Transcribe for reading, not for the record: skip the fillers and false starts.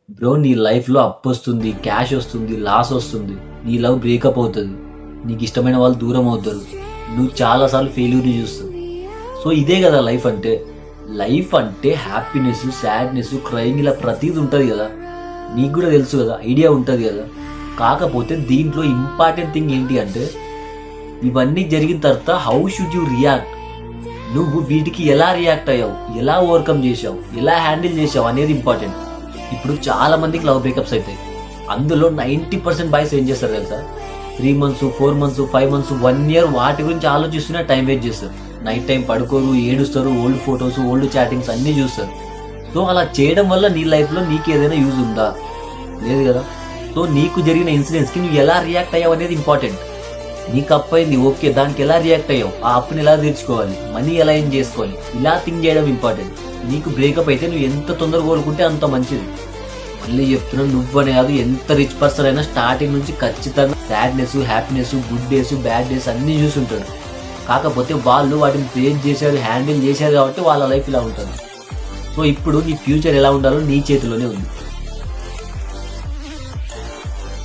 Bro నీ లైఫ్లో అప్పు వస్తుంది, క్యాష్ వస్తుంది, లాస్ వస్తుంది, నీ లవ్ బ్రేకప్ అవుతుంది, నీకు ఇష్టమైన వాళ్ళు దూరం అవుతారు, నువ్వు చాలాసార్లు ఫెయిల్యూర్ని చూస్తావు. సో ఇదే కదా లైఫ్ అంటే. లైఫ్ అంటే హ్యాపీనెస్, సాడ్నెస్, క్రైమ్ ఇలా ప్రతిదీ ఉంటుంది కదా. నీకు కూడా తెలుసు కదా, ఐడియా ఉంటుంది కదా. కాకపోతే దీంట్లో ఇంపార్టెంట్ థింగ్ ఏంటి అంటే, ఇవన్నీ జరిగిన తర్వాత హౌ షుడ్ యూ రియాక్ట్, నువ్వు వీటికి ఎలా రియాక్ట్ అయ్యావు, ఎలా ఓవర్కమ్ చేసావు, ఎలా హ్యాండిల్ చేసావు అనేది ఇంపార్టెంట్. ఇప్పుడు చాలా మందికి లవ్ బ్రేకప్స్ అవుతాయి. అందులో 90% బాయ్స్ ఏం చేస్తారు తెలుసా, 3 months, 4 months, 5 months, 1 year వాటి గురించి ఆలోచిస్తూనే టైం వేస్ట్ చేస్తారు. నైట్ టైం పడుకోరు, ఏడుస్తారు, ఓల్డ్ ఫొటోస్, ఓల్డ్ చాటింగ్స్ అన్నీ చూస్తారు. సో అలా చేయడం వల్ల నీ లైఫ్లో నీకు ఏదైనా యూజ్ ఉందా? లేదు కదా. సో నీకు జరిగిన ఇన్సిడెంట్స్కి నువ్వు ఎలా రియాక్ట్ అయ్యావు అనేది ఇంపార్టెంట్. నీకు అప్పు అయింది, ఓకే, దానికి ఎలా రియాక్ట్ అయ్యావు, ఆ అప్పుని ఎలా తీర్చుకోవాలి, మనీ ఎలా ఏం చేసుకోవాలి, ఇలా థింక్ చేయడం ఇంపార్టెంట్. నీకు బ్రేకప్ అయితే నువ్వు ఎంత తొందరగా కోలుకుంటే అంత మంచిది. మళ్ళీ చెప్తున్నాను, నువ్వనే కాదు, ఎంత రిచ్ పర్సన్ అయినా స్టార్టింగ్ నుంచి ఖచ్చితంగా sadness, happiness, good days, bad days అన్నీ చూసుంటాడు. కాకపోతే వాళ్ళు వాటిని ఫేస్ చేశారు, హ్యాండిల్ చేశారు కాబట్టి వాళ్ళ లైఫ్ ఇలా ఉంటుంది. సో ఇప్పుడు నీ ఫ్యూచర్ ఎలా ఉండాలో నీ చేతిలోనే ఉంది.